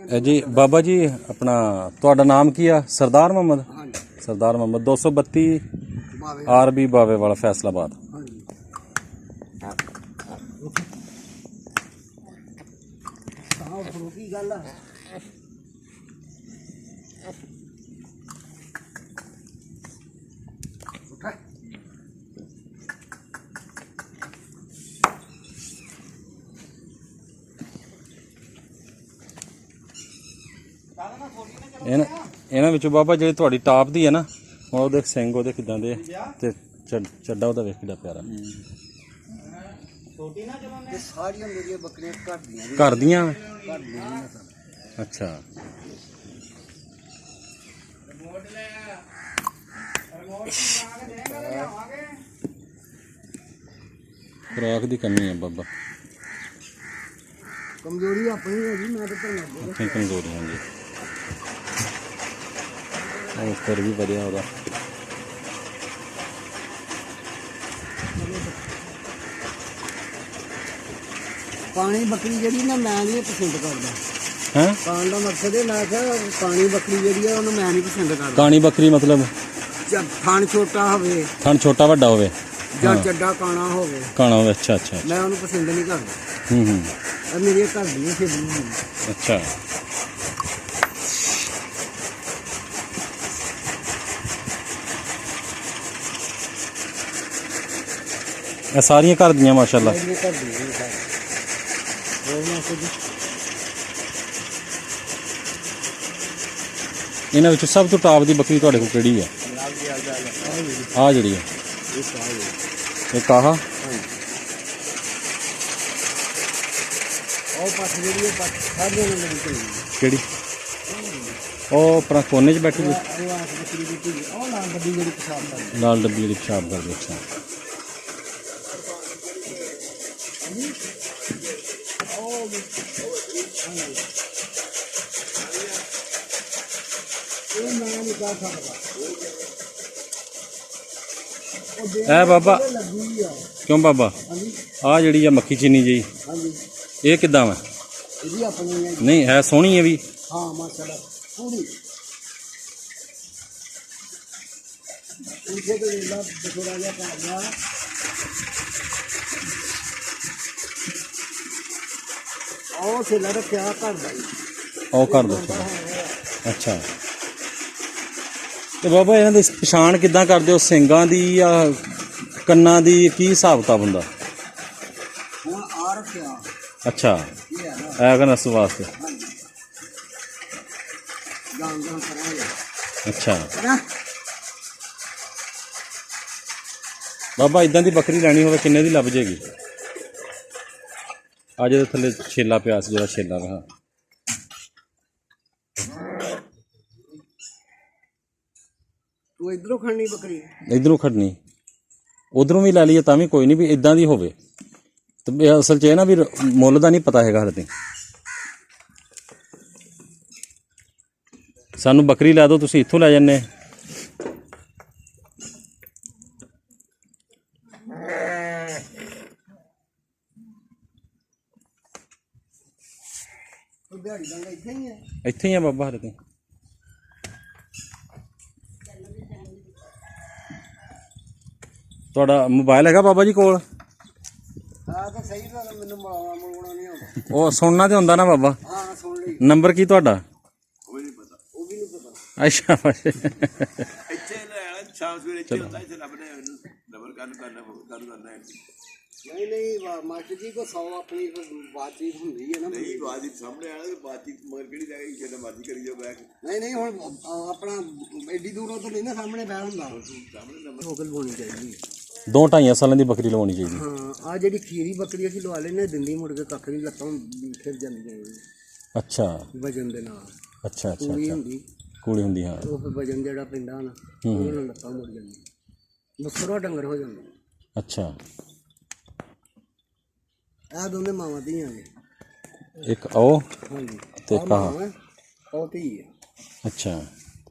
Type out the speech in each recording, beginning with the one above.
जी बाबा जी अपना ਤੁਹਾਡਾ नाम की है? सरदार मोहम्मद। सरदार मोहम्मद 232 आरबी बावे वाला फैसलाबाद। ਇਹਨਾਂ ਵਿੱਚੋਂ ਬਾਬਾ ਜਿਹੜੀ ਤੁਹਾਡੀ ਟਾਪ ਦੀ ਹੈ ਨਾ, ਉਹਦੇ ਸਿੰਘ ਉਹਦੇ ਕਿਦਾਂ ਦੇ ਤੇ ਚੱਡਾ ਉਹਦਾ ਵੇਖ ਕਿੱਡਾ ਪਿਆਰਾ। ਸਾਰੀਆਂ ਮੇਰੀਆਂ ਬੱਕਰੀਆਂ ਘਰ ਦੀਆਂ। ਅੱਛਾ ਖੁਰਾਕ ਦੀ ਕਮੀ ਹੈ ਬਾਬਾ। ਕਮਜ਼ੋਰੀ ਆਪਣੀ ਹੈ ਜੀ, ਮੈਂ ਤਾਂ ਆਪਣੀ ਕਮਜ਼ੋਰੀ ਹੈ ਜੀ। ਉੱਪਰ ਵੀ ਵਧੀਆ ਉਹਦਾ। ਪਾਣੀ ਬੱਕਰੀ ਜਿਹੜੀ ਨਾ ਮੈਂ ਨਹੀਂ ਪਸੰਦ ਕਰਦਾ। ਹੈ ਪਾਣ ਦਾ ਮਕਸਦ ਇਹ ਮੈਂ ਕਿਹਾ ਪਾਣੀ ਬੱਕਰੀ ਜਿਹੜੀ ਆ ਉਹਨੂੰ ਮੈਂ ਨਹੀਂ ਪਸੰਦ ਕਰਦਾ। ਕਾਣੀ ਬੱਕਰੀ ਮਤਲਬ ਥਣ ਛੋਟਾ ਹੋਵੇ, ਥਣ ਛੋਟਾ ਵੱਡਾ ਹੋਵੇ ਜਾਂ ਚੱਡਾ ਕਾਣਾ ਹੋਵੇ। ਕਾਣਾ ਹੋਵੇ। ਅੱਛਾ ਅੱਛਾ ਮੈਂ ਉਹਨੂੰ ਪਸੰਦ ਨਹੀਂ ਕਰਦਾ। ਇਹ ਮੇਰੀਆਂ ਘਰ ਦੀਆਂ ਖੇਡਾਂ। ਅੱਛਾ ਇਹ ਸਾਰੀਆਂ ਘਰ ਦੀਆਂ ਮਾਸ਼ਾਅੱਲਾ। ਇਹਨਾਂ ਵਿੱਚੋਂ ਸਭ ਤੋਂ ਟਾਪ ਦੀ ਬੱਕਰੀ ਤੁਹਾਡੇ ਕੋਲ ਕਿਹੜੀ ਹੈ? ਆਹ ਜਿਹੜੀ ਹੈ ਇੱਕ ਆਹ। ਕਿਹੜੀ? ਉਹ ਆਪਣਾ ਕੋਨੇ 'ਚ ਬੈਠੀ ਲਾਲ ਡੱਬੀ ਜਿਹੜੀ ਪਿਸ਼ਾਬ ਕਰਦੀ। ਅੱਛਾ ਐ ਬਾਬਾ ਕਿਉਂ ਬਾਬਾ? ਆ ਜਿਹੜੀ ਆ ਮੱਖੀ ਚੀਨੀ ਜੀ, ਇਹ ਕਿੱਦਾਂ ਵਾ? ਨਹੀਂ ਹੈ ਸੋਹਣੀ ਹੈ ਵੀ। ਹਾਂ ਮਾਸ਼ਾਅੱਲਾ ਪੂਰੀ। ਇੱਥੇ ਤੋਂ ਇਹਦਾ ਬਥੋੜਾ ਜਿਹਾ ਪਾ ਗਿਆ। ਉਹ ਛੇਲਾ ਰੱਖਿਆ ਘਰ ਦਾ ਹੀ। ਉਹ ਕਰ ਦੋ। ਅੱਛਾ ਤੇ ਬਾਬਾ ਇਹਨਾਂ ਦੀ ਪਛਾਣ ਕਿੱਦਾਂ ਕਰਦੇ ਹੋ? ਸਿੰਗਾਂ ਦੀ ਜਾਂ ਕੰਨਾਂ ਦੀ? ਕੀ ਹਿਸਾਬ ਕਿਤਾਬ ਹੁੰਦਾ? ਹੁਣ ਆ ਰੱਖਿਆ। ਅੱਛਾ ਇਹ ਨਸ ਵਾਸਤੇ। ਅੱਛਾ ਬਾਬਾ ਇਦਾਂ ਦੀ ਬੱਕਰੀ ਲੈਣੀ ਹੋਵੇ ਕਿੰਨੇ ਦੀ ਲੱਭ ਜੇਗੀ? ਅੱਜ ਦੇ ਥੱਲੇ ਛੇਲਾ ਪਿਆ ਸੀ, ਜਿਹੜਾ ਛੇਲਾ ਵਾ। ਤੂੰ ਇਧਰੋਂ ਖੜਨੀ ਬੱਕਰੀ? ਇਧਰੋਂ ਖੜਨੀ, ਉਧਰੋਂ ਵੀ ਲੈ ਲਈਏ ਤਾਂ ਵੀ ਕੋਈ ਨਹੀਂ, ਵੀ ਇਦਾਂ ਦੀ ਹੋਵੇ। ਤੇ ਅਸਲ 'ਚ ਇਹ ਨਾ ਵੀ ਮੁੱਲ ਦਾ ਨਹੀਂ ਪਤਾ ਹੈਗਾ ਹਾਲੇ। ਸਾਨੂੰ ਬੱਕਰੀ ਲੈ ਦਿਓ, ਤੁਸੀਂ ਇੱਥੋਂ ਲੈ ਜਾਂਦੇ। ਇੱਥੇ ਹੀ ਆ ਬਾਬਾ ਹਾਲੇ ਤੇ। ਤੁਹਾਡਾ ਮੋਬਾਈਲ ਹੈਗਾ ਬਾਬਾ ਜੀ ਕੋਲ? ਹਾਂ ਤਾਂ ਸਹੀ ਗੱਲ, ਮੈਨੂੰ ਮੋੜਨਾ ਨਹੀਂ ਆਉਂਦਾ। ਉਹ ਸੁਣਨਾ ਤੇ ਹੁੰਦਾ ਨਾ ਬਾਬਾ। ਹਾਂ ਸੁਣ ਲਈ। ਨੰਬਰ ਕੀ ਤੁਹਾਡਾ? ਉਹ ਵੀ ਨਹੀਂ ਪਤਾ। ਉਹ ਵੀ ਨਹੀਂ ਪਤਾ। ਅੱਛਾ ਇੱਥੇ ਲੈ ਸ਼ਾਮ ਸਵੇਰੇ ਇੱਥੇ ਹੁੰਦਾ, ਇੱਥੇ ਲੱਭਦੇ ਨੰਬਰ ਗੱਲ ਕਰਨਾ। ਨਹੀਂ ਮਾਸਟਰ ਜੀ ਕੋ 100 ਆਪਣੀ ਬਾਤਚੀਤ ਹੁੰਦੀ ਹੈ ਨਾ। ਨਹੀਂ ਬਾਤਚੀਤ ਸਾਹਮਣੇ ਆਣਾ, ਬਾਤਚੀਤ ਮਗਰ ਕਿਹੜੀ ਰਹਿ ਗਈ? ਜਿੰਨਾ ਮਰਜ਼ੀ ਕਰੀ ਜਾਓ ਬੈਠ। ਨਹੀਂ ਹੁਣ ਆਪਣਾ ਐਡੀ ਦੂਰੋਂ ਤੋਂ ਨਹੀਂ ਨਾ ਸਾਹਮਣੇ ਬਹਿ ਹੁੰਦਾ। ਸਾਹਮਣੇ ਨੰਬਰ ਹੋਕਲ ਹੋਣੀ ਚਾਹੀਦੀ। 2-2.5 ਸਾਲਾਂ ਦੀ ਬੱਕਰੀ ਲਵਾਉਣੀ ਚਾਹੀਦੀ। ਹਾਂ ਆ ਜਿਹੜੀ ਖੀਰੀ ਬੱਕਰੀ ਅਸੀਂ ਲਵਾ ਲੈਨੇ, ਦਿੰਦੀ ਮੁੜ ਕੇ ਕੱਖ ਨਹੀਂ, ਲੱਤਾਂ ਫਿਰ ਜਾਂਦੀਆਂ। ਅੱਛਾ ਵਜਨ ਦੇ ਨਾਲ। ਅੱਛਾ ਅੱਛਾ ਕੂਲੀ ਹੁੰਦੀ। ਕੂਲੀ ਹੁੰਦੀ ਹਾਂ। ਉਹ ਫਿਰ ਵਜਨ ਜਿਹੜਾ ਪੈਂਦਾ ਨਾ, ਉਹਦੇ ਨਾਲ ਲੱਤਾਂ ਮੁੜ ਜਾਂਦੀਆਂ, ਮੁਸਰਾ ਡੰਗਰ ਹੋ ਜਾਂਦਾ। ਅੱਛਾ ਇਹ ਦੋਨੇ ਮਾਵਾਂ ਧੀਆਂ ਨੇ। ਇੱਕ ਉਹ ਹਾਂਜੀ ਤੇ ਕਹਾ ਉਹ ਧੀ ਹੈ। ਅੱਛਾ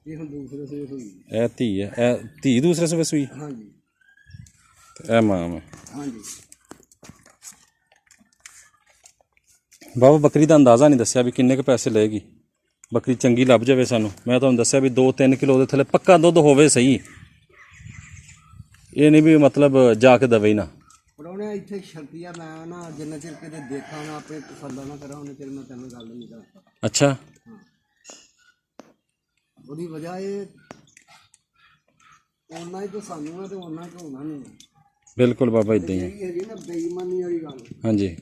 ਇਹ ਹੁਣ ਦੂਸਰੇ ਸੂਏ ਹੋਈ। ਇਹ ਧੀ ਹੈ। ਇਹ ਧੀ ਦੂਸਰੇ ਸੂਏ ਸੂਈ? ਹਾਂਜੀ ਇਹ ਮਾਂ ਹੈ। ਹਾਂਜੀ ਬਾਬਾ ਬੱਕਰੀ ਦਾ ਅੰਦਾਜ਼ਾ ਨਹੀਂ ਦੱਸਿਆ ਵੀ ਕਿੰਨੇ ਕੁ ਪੈਸੇ ਲਏਗੀ? ਬੱਕਰੀ ਚੰਗੀ ਲੱਭ ਜਾਵੇ ਸਾਨੂੰ। ਮੈਂ ਤੁਹਾਨੂੰ ਦੱਸਿਆ ਵੀ 2-3 ਕਿਲੋ ਦੇ ਥੱਲੇ ਪੱਕਾ ਦੁੱਧ ਹੋਵੇ ਸਹੀ, ਇਹ ਨਹੀਂ ਵੀ ਮਤਲਬ ਜਾ ਕੇ ਦਵੇ ਹੀ ਨਾ। ਪਰੋਣੇ ਇੱਥੇ ਸ਼ਰਤੀਆ ਮੈਂ ਨਾ ਜਿੰਨਾ ਚਿਰ ਕਿਤੇ ਦੇਖਾਂ ਨਾ ਆਪਣੇ ਤਸੱਲਾ ਨਾ ਕਰਾਂ ਉਹਨੇ ਚਿਰ ਮੈਂ ਤੈਨੂੰ ਗੱਲ ਨਹੀਂ ਕਰਾਂ। ਅੱਛਾ, ਉਹਦੀ ਵਜ੍ਹਾ ਇਹ ਉਹਨਾਂ ਹੀ ਤਾਂ ਸਾਨੂੰ ਹੈ ਤੇ ਉਹਨਾਂ ਤੋਂ ਹੋਣਾ ਨਹੀਂ। ਬਿਲਕੁਲ ਬਾਬਾ ਇਦਾਂ ਹੀ ਹੈ। ਇਹ ਹੈਗੀ ਨਾ ਬੇਈਮਾਨੀ ਵਾਲੀ ਗੱਲ। ਹਾਂਜੀ,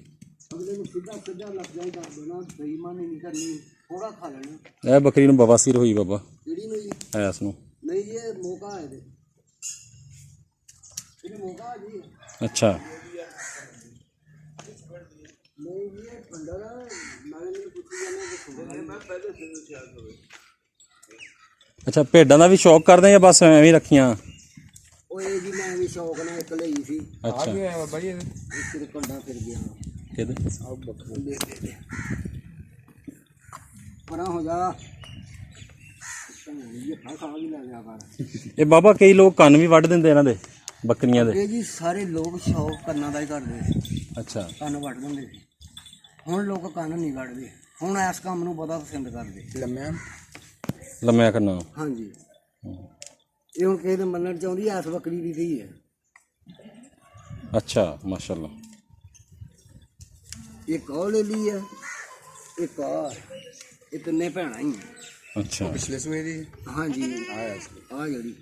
ਅਗਲੇ ਨੂੰ ਸਿੱਧਾ ਸਿੱਧਾ ਲਫ਼ਜ਼ਾਂ ਹੀ ਕਰ ਦੇਣਾ, ਬੇਈਮਾਨੀ ਨਹੀਂ ਕਰਨੀ, ਥੋੜਾ ਖਾ ਲੈਣਾ। ਇਹ ਬੱਕਰੀ ਨੂੰ ਬਵਾਸੀਰ ਹੋਈ ਬਾਬਾ, ਜਿਹੜੀ ਨੂੰ ਜੀ ਐਸ ਨੂੰ। ਨਹੀਂ ਜੀ, ਇਹ ਮੌਕਾ ਹੈ ਇਹ ਮੌਕਾ ਜੀ। ਅੱਛਾ, ਨਹੀਂ ਜੀ, ਇਹ ਪੰਡਰ ਨਾਲੇ ਮੈਨੂੰ ਪੁੱਛੀ ਜਾਂਦੇ ਕਿ ਸੁਣਦੇ ਮੈਂ ਪਹਿਲੇ ਸਿਰ ਅੱਛਾ। ਭੇਡਾਂ ਦਾ ਵੀ ਸ਼ੌਕ ਕਰਦੇ ਜਾਂ ਬਸ ਐਵੇਂ ਹੀ ਰੱਖੀਆਂ? ਉਹ ਇਹ ਜੀ ਮੈਂ ਵੀ ਸ਼ੌਕ ਨਾਲ ਇੱਕ ਲਈ ਸੀ। ਅੱਛਾ, ਬਾਬਾ ਜੀ ਇਹ ਕੰਡਾ ਫਿਰ ਗਿਆ ਕਿਹਦੇ? ਆਹ ਬੱਕਰੀ ਦੇ ਪਰਾਂ ਹੋ ਜਾ। ਇਹ ਫਾਖਾ ਵੀ ਲੈ ਗਿਆ ਕਰ। ਇਹ ਬਾਬਾ ਕਈ ਲੋਕ ਕੰਨ ਵੀ ਵੱਢ ਦਿੰਦੇ ਇਹਨਾਂ ਦੇ, ਬੱਕਰੀਆਂ ਦੇ। ਇਹ ਜੀ ਸਾਰੇ ਲੋਕ ਸ਼ੌਕ ਕੰਨਾਂ ਦਾ ਹੀ ਕਰਦੇ ਸੀ। ਅੱਛਾ, ਕੰਨ ਵੱਢ ਦਿੰਦੇ ਸੀ। ਹੁਣ ਲੋਕ ਕੰਨ ਨਹੀਂ ਵੱਢਦੇ, ਹੁਣ ਇਸ ਕੰਮ ਨੂੰ ਬਹੁਤਾ ਪਸੰਦ ਕਰਦੇ। ਲੰਮਿਆ ਕਰਨਾ। ਹਾਂਜੀ, ਇਹ ਹੁਣ ਕਿਸੇ ਦੇ ਮੰਨਣ ਚਾਹੁੰਦੀ ਐਸ ਬੱਕਰੀ ਦੀ ਸਹੀ ਹੈ। ਅੱਛਾ, ਮਾਸ਼ਾਅੱਲਾ। ਇੱਕ ਉਹ ਲੈ ਲਈ ਹੈ, ਇੱਕ ਆ, ਇਹ ਤਿੰਨੇ ਭੈਣਾਂ ਹੀ ਆ। ਅੱਛਾ, ਪਿਛਲੇ ਸਵੇਰ ਦੀ। ਹਾਂਜੀ, ਆ ਜਿਹੜੀ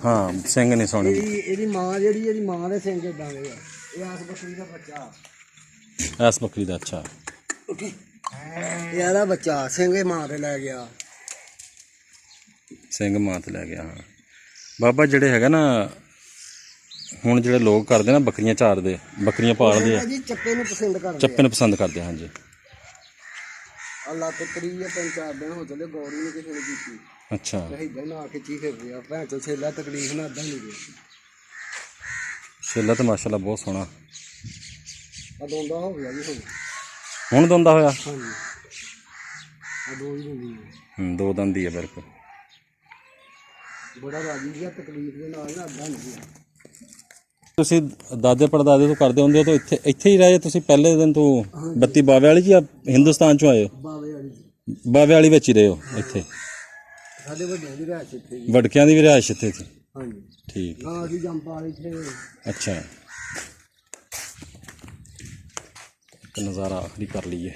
ਹਾਂ ਸਿੰਘ ਨਹੀਂ ਸੋਹਣੀ। ਇਹਦੀ ਮਾਂ ਜਿਹੜੀ, ਇਹਦੀ ਮਾਂ ਦੇ ਸਿੰਘ ਇਦਾਂ ਦੇ ਆ। ਇਹ ਐਸ ਬੱਕਰੀ ਦਾ ਬੱਚਾ। ਐਸ ਬੱਕਰੀ ਦਾ। ਅੱਛਾ, ਇਹ ਇਹਦਾ ਬੱਚਾ ਸਿੰਘ ਮਾਂ ਤੇ ਲੈ ਗਿਆ। ਸਿੰਘ ਮਾਂ ਤੇ ਲੈ ਗਿਆ। ਹਾਂ ਬਾਬਾ, ਜਿਹੜੇ ਹੈਗਾ ਨਾ ਹੁਣ ਜਿਹੜੇ ਲੋਕ ਕਰਦੇ ਨਾ ਬੱਕਰੀਆਂ ਚਾਰਦੇ, ਬੱਕਰੀਆਂ ਪਾਲਦੇ ਆ ਜੀ ਚੱਪੇ ਨੂੰ ਪਸੰਦ ਕਰਦੇ। ਚੱਪੇ ਨੂੰ ਪਸੰਦ ਕਰਦੇ। ਹਾਂਜੀ, ਅੱਲਾ ਤੇ ਕਰੀ ਆ 3-4 ਦਿਨ ਹੋ ਚਲੇ ਗੌਰੀ ਨੇ ਕਿਸੇ ਨੇ ਕੀਤੀ। ਅੱਛਾ, ਨਹੀਂ ਨਾ ਖਿੱਚੀ ਫਿਰ ਗਿਆ ਭੈਣ ਚੋ ਛੇਲਾ ਤਕਲੀਫ ਨਾ ਅੱਧਾ ਨਹੀਂ ਗਿਆ। ਛੇਲਾ ਤਾਂ ਮਾਸ਼ਾਅੱਲਾ ਬਹੁਤ ਸੋਹਣਾ। ਆ ਦੋਂਦਾ ਹੋ ਗਿਆ ਜੀ ਹੁਣ ਦੋਂਦਾ ਹੋਇਆ। ਹਾਂਜੀ, ਆ ਦੋ ਹੀ ਹੁੰਦੀ ਹੈ। ਦੋ ਦੰਦ ਹੀ ਹੈ ਬਿਲਕੁਲ। ਬੜਾ ਰਾਜੀ ਜਿਹਾ ਤਕਲੀਫ ਦੇ ਨਾਲ ਨਾ ਅੱਧਾ ਨਹੀਂ ਗਿਆ। ਤੁਸੀਂ ਦਾਦੇ ਪੜਦਾਦੇ ਤੋਂ ਕਰਦੇ ਹੁੰਦੇ ਹੋ ਤਾਂ ਇੱਥੇ ਹੀ ਰਹੇ ਤੁਸੀਂ ਪਹਿਲੇ ਦਿਨ ਤੋਂ? ਬੱਤੀ ਬਾਵੇ ਵਾਲੀ ਜਾਂ ਹਿੰਦੁਸਤਾਨ ਚੋਂ ਆਏ ਹੋ? ਬਾਵੇ ਵਾਲੀ। ਬਾਵੇ ਵਾਲੀ ਵਿੱਚ ਹੀ ਰਹੇ ਹੋ ਇੱਥੇ? ਸਾਡੇ ਵੱਡਿਆਂ ਦੀ ਰਿਹਾਇਸ਼ ਇੱਥੇ ਜੀ। ਵਡਕਿਆਂ ਦੀ ਵੀ ਰਿਹਾਇਸ਼ ਇੱਥੇ ਸੀ? ਹਾਂਜੀ, ਠੀਕ। ਹਾਂ ਅਸੀਂ ਜੰਪ ਵਾਲੇ ਇੱਥੇ। ਅੱਛਾ, ਇੱਕ ਨਜ਼ਾਰਾ ਆਖਰੀ ਕਰ ਲਈਏ।